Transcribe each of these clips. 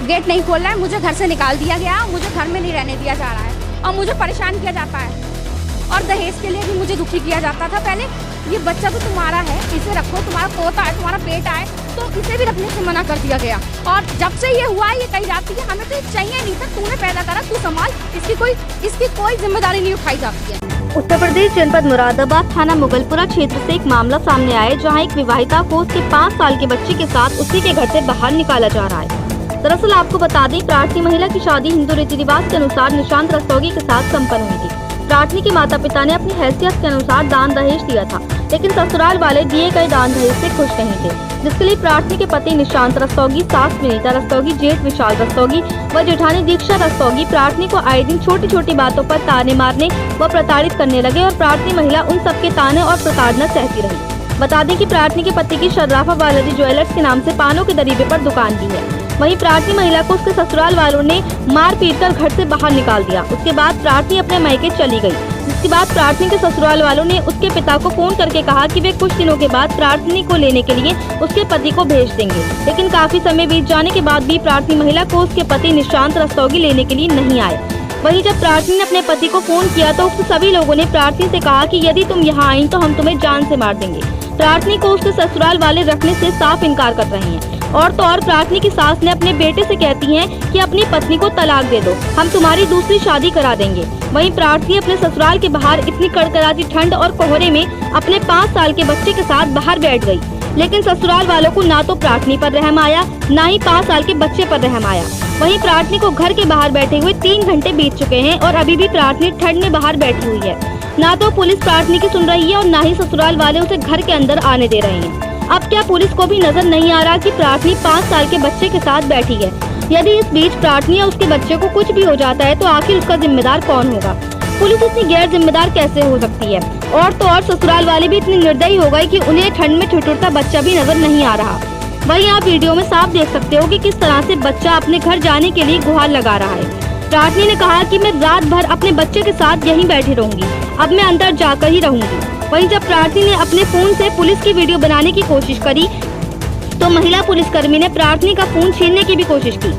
Gate नहीं खोल रहा है, मुझे घर से निकाल दिया गया, मुझे घर में नहीं रहने दिया जा रहा है और मुझे परेशान किया जाता है और दहेज के लिए भी मुझे दुखी किया जाता था। पहले ये बच्चा तो तुम्हारा है, इसे रखो, तुम्हारा पोता है, तुम्हारा बेटा है, तो इसे भी रखने से मना कर दिया गया। और जब से ये हुआ ये कही जाती है हमें तो ये चाहिए नहीं था, तूने पैदा करा, तू संभाल, इसकी कोई जिम्मेदारी नहीं उठाई जाती है। उत्तर प्रदेश जनपद मुरादाबाद थाना मुगलपुरा क्षेत्र से एक मामला सामने आया जहां एक विवाहिता को उसके 5 साल के बच्चे के साथ उसी के घर से बाहर निकाला जा रहा है। दरअसल आपको बता दें, प्रार्थी महिला की शादी हिंदू रीति रिवाज के अनुसार निशांत रस्तोगी के साथ संपन्न हुई थी। प्रार्थी के माता पिता ने अपनी हैसियत के अनुसार दान दहेज दिया था, लेकिन ससुराल वाले दिए गए दान दहेज से खुश नहीं थे, जिसके लिए प्रार्थी के पति निशांत रस्तोगी, सास विनीता रस्तोगी, जेठ विशाल रस्तोगी व जेठानी दीक्षा रस्तोगी प्रार्थी को आए दिन छोटी छोटी बातों पर ताने मारने व प्रताड़ित करने लगे और प्रार्थी महिला उन सबके ताने और प्रताड़ना सहती रही। बता दें कि प्रार्थी के पति की शर्राफा बालाजी ज्वेलर्स के नाम से पानों के दरीबे पर दुकान भी है। वहीं प्रार्थी महिला को उसके ससुराल वालों ने मार पीट कर घर से बाहर निकाल दिया। उसके बाद प्रार्थी अपने मायके चली गई, जिसके बाद प्रार्थी के ससुराल वालों ने उसके पिता को फोन करके कहा कि वे कुछ दिनों के बाद प्रार्थी को लेने के लिए उसके पति को भेज देंगे, लेकिन काफी समय बीत जाने के बाद भी प्रार्थी महिला को उसके पति निशांत रस्तोगी लेने के लिए नहीं आए। वहीं जब प्रार्थी ने अपने पति को फोन किया तो उक्त सभी लोगों ने प्रार्थी से कहा कि यदि तुम यहाँ आई तो हम तुम्हें जान से मार देंगे। प्रार्थी को उसके ससुराल वाले रखने से साफ इनकार कर रहे हैं। और तो और प्रार्थी की सास ने अपने बेटे से कहती हैं कि अपनी पत्नी को तलाक दे दो, हम तुम्हारी दूसरी शादी करा देंगे। वहीं प्रार्थी अपने ससुराल के बाहर इतनी कड़कड़ाती ठंड और कोहरे में अपने 5 साल के बच्चे के साथ बाहर बैठ गई, लेकिन ससुराल वालों को ना तो प्रार्थी पर रहम आया, ना ही 5 साल के बच्चे पर रहम आया। वहीं प्रार्थी को घर के बाहर बैठे हुए 3 घंटे बीत चुके हैं और अभी भी प्रार्थी ठंड में बाहर बैठी हुई है। ना तो पुलिस प्रार्थी की सुन रही है और ना ही ससुराल वाले उसे घर के अंदर आने दे रहे हैं। अब क्या पुलिस को भी नजर नहीं आ रहा कि प्रार्थी 5 साल के बच्चे के साथ बैठी है? यदि इस बीच प्रार्थी या उसके बच्चे को कुछ भी हो जाता है तो आखिर उसका जिम्मेदार कौन होगा? पुलिस इतनी गैर जिम्मेदार कैसे हो सकती है? और तो और ससुराल वाले भी इतने निर्दयी हो गए कि उन्हें ठंड में ठिठुरता बच्चा भी नजर नहीं आ रहा। वहीं आप वीडियो में साफ देख सकते हो कि किस तरह से बच्चा अपने घर जाने के लिए गुहार लगा रहा है। प्रार्थी ने कहा कि मैं रात भर अपने बच्चे के साथ यहीं बैठी रहूंगी, अब मैं अंदर जाकर ही रहूंगी। वहीं जब प्रार्थी ने अपने फोन से पुलिस की वीडियो बनाने की कोशिश करी तो महिला पुलिसकर्मी ने प्रार्थी का फोन छीनने की भी कोशिश की।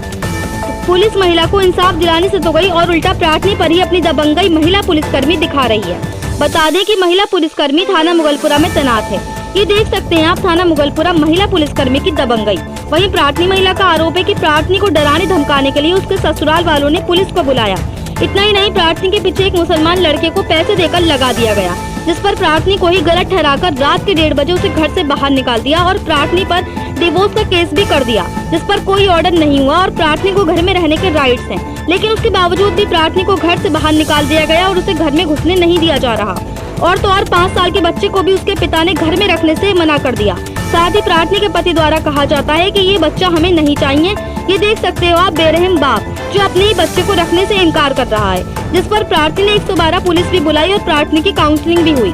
पुलिस महिला को इंसाफ दिलाने से तो गई और उल्टा प्रार्थी पर ही अपनी दबंगई महिला पुलिसकर्मी दिखा रही है। बता दें कि महिला पुलिसकर्मी थाना मुगलपुरा में तैनात है। ये देख सकते हैं आप थाना मुगलपुरा महिला पुलिसकर्मी की दबंगई। वहीं प्रार्थी महिला का आरोप है कि प्रार्थी को डराने धमकाने के लिए उसके ससुराल वालों ने पुलिस को बुलाया। इतना ही नहीं, प्रार्थी के पीछे एक मुसलमान लड़के को पैसे देकर लगा दिया गया, जिस पर प्रार्थी को ही गलत ठहराकर रात के 1:30 बजे उसे घर से बाहर निकाल दिया और प्रार्थी पर डिवोर्स का केस भी कर दिया, जिस पर कोई ऑर्डर नहीं हुआ और प्रार्थी को घर में रहने के राइट्स हैं, लेकिन उसके बावजूद भी प्रार्थी को घर से बाहर निकाल दिया गया और उसे घर में घुसने नहीं दिया जा रहा। और तो और 5 साल के बच्चे को भी उसके पिता ने घर में रखने से मना कर दिया। साथ ही प्रार्थी के पति द्वारा कहा जाता है कि ये बच्चा हमें नहीं चाहिए। ये देख सकते हो आप बेरहम बाप जो अपने ही बच्चे को रखने से इनकार कर रहा है, जिस पर प्रार्थी ने 112 पुलिस भी बुलाई और प्रार्थी की काउंसलिंग भी हुई।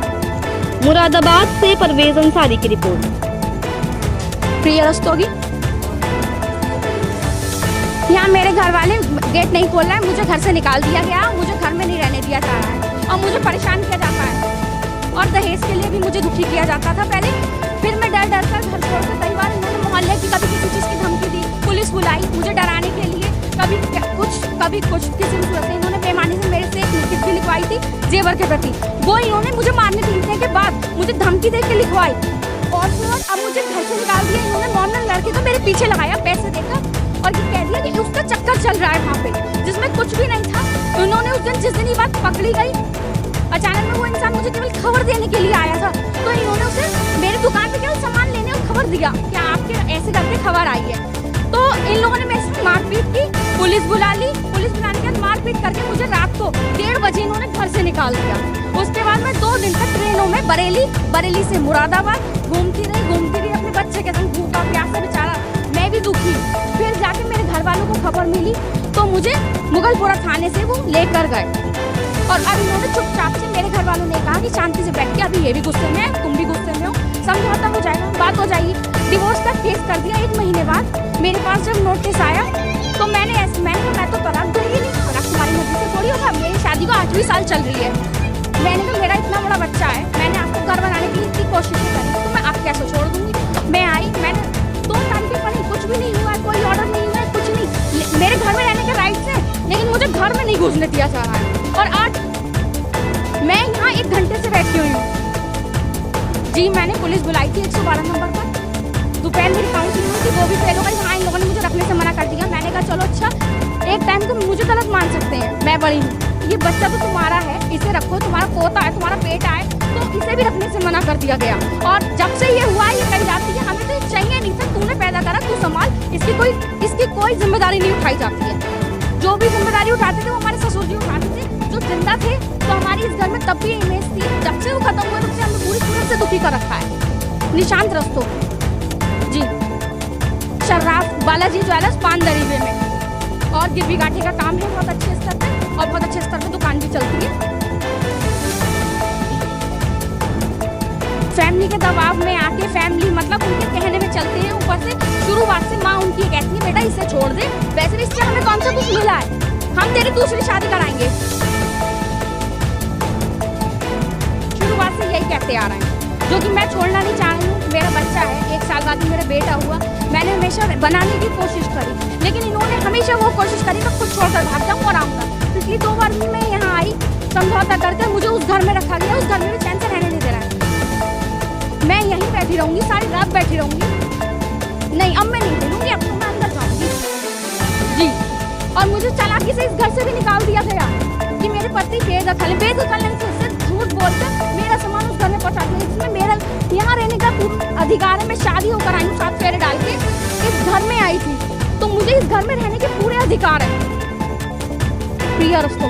मुरादाबाद से परवेज अंसारी की रिपोर्ट। प्रिया रस्तोगी, यहाँ मेरे घर वाले गेट नहीं खोल रहे हैं, मुझे घर से निकाल दिया गया, मुझे घर में नहीं रहने दिया जा रहा है और मुझे परेशान किया जाता है और दहेज के लिए भी मुझे दुखी किया जाता था पहले। फिर मैं डर कर घर छोड़ कर कई बार इन्होंने मोहल्ले की कभी किसी चीज़ की धमकी दी, पुलिस बुलाई मुझे डराने के लिए, कभी कुछ किसी सूरत से इन्होंने बेईमानी से मेरे से एक लिखित भी लिखवाई थी जेवर के प्रति, वो इन्होंने मुझे मारने पीटने के बाद मुझे धमकी दे के लिखवाई और फिर अब मुझे घर से निकाल दिया। इन्होंने मॉडर्न लड़के तो मेरे पीछे लगाया पैसे देकर और ये कह दिया कि उसका चक्कर चल रहा है वहाँ पे, जिसमें कुछ भी नहीं था। उन्होंने उस दिन जिस दिन ये बात पकड़ी गई, अचानक में वो इंसान मुझे केवल खबर देने के लिए आया था, तो इन्होंने उसे मेरी दुकान पे केवल सामान लेने और खबर दिया कि आपके ऐसे करके खबर आई है। तो इन लोगों ने मेरे से मारपीट की, पुलिस बुला ली, पुलिस बुलाने के बाद मारपीट करके मुझे रात को 1:30 बजे इन्होंने घर से निकाल दिया। उसके बाद मैं 2 दिन तक ट्रेनों में बरेली से मुरादाबाद घूमती रही अपने बच्चे के संग, भूखा प्यासा बेचारा, मैं भी दुखी। फिर जाके मेरे घर वालों को खबर मिली तो मुझे मुगलपुरा थाने से वो लेकर गए और अब इन्होंने चुपचाप से मेरे घर वालों ने कहा कि शांति से बैठ के, अभी ये भी गुस्से में है, तुम भी गुस्से में हो, समझौता हो जाएगा, बात हो जाएगी। डिवोर्स का केस कर दिया। 1 महीने बाद मेरे पास जब नोटिस आया तो मैं तो तलाक दूंगी नहीं, तलाक तुम्हारी मर्जी से थोड़ी होगा, मेरी शादी को 8वीं साल चल रही है। मैंने कहा मेरा इतना बड़ा बच्चा है, मैंने आपको घर बनाने की इतनी कोशिश करी तो मैं आप कैसे छोड़ दूंगी। मैं आई, मैंने 2 तारीखें पढ़ी, कुछ भी नहीं हुआ, कोई ऑर्डर नहीं हुआ, कुछ नहीं। घर में नहीं घुसने दिया जा रहा है। और आज मैं यहाँ 1 घंटे से बैठी हुई हूँ जी। मैंने पुलिस बुलाई थी 112 नंबर पर। दोपहर मेरी काउंसलिंग हुई थी, वो भी फेल हो गई। हाँ, इन लोगों ने मुझे रखने से मना कर दिया। मैंने कहा चलो अच्छा, एक टाइम को मुझे गलत मान सकते हैं, मैं बड़ी हूँ, ये बच्चा तो तुम्हारा है, इसे रखो, तुम्हारा पोता है, तुम्हारा बेटा है, तो इसे भी रखने से मना कर दिया गया। और जब से ये हुआ, ये कही जाती है हमें तो ये चाहिए नहीं था, तूने पैदा करा, तू संभाल, इसकी कोई जिम्मेदारी नहीं उठाई जाती है। जो भी जिम्मेदारी उठाते थे वो हमारे ससुर जी उठाते थे, जो जिंदा थे। तो हमारी इस घर में तब भी इमेज थी, जब से वो खत्म हुआ तब से हमें पूरी सूरत से दुखी कर रखा है। निशांत रस्तों जी, शर्राफ बालाजी ज्वेलर्स, पान दरीबे में, और गिरवी गाठी का काम है बहुत अच्छे स्तर पे, और बहुत अच्छे स्तर पे दुकान भी चलती है। फैमिली के दबाव में आके, फैमिली मतलब उनके कहने में चलते हैं, ऊपर से शुरुआत से माँ उनकी कहती है बेटा इसे छोड़ दे, वैसे भी इससे हमें कौन सा कुछ मिला है, हम तेरी दूसरी शादी कराएंगे। शुरुआत से यही कहते आ रहे हैं, जो कि मैं छोड़ना नहीं चाह रही हूँ। मेरा बच्चा है, 1 साल बाद ही मेरा बेटा हुआ। मैंने हमेशा बनाने की कोशिश करी, लेकिन इन्होंने हमेशा वो कोशिश करी मैं खुद छोड़कर भाग जाऊँ और आऊँगा। पिछली 2 बार भी मैं यहाँ आई, समझौता करके मुझे उस घर में रखा गया, उस घर में भी चैन से रहने नहीं दे रहा है। मैं यहीं बैठी रहूँगी, सारी रात बैठी रहूँगी। नहीं, अब मैं नहीं मिलूँगी, अब तो मैं अंदर जाऊँगी जी। और मुझे चालाकी से इस घर से भी निकाल दिया गया कि मेरे पति बेदखल से झूठ बोलकर मेरा सामान उस घर में पहुँचा दिया, जिसमें मेरा यहाँ रहने का अधिकार है। मैं शादी होकर आई हूँ, 7 फेरे डाल के इस घर में आई थी, तो मुझे इस घर में रहने के पूरे अधिकार है। प्रिय दोस्तों,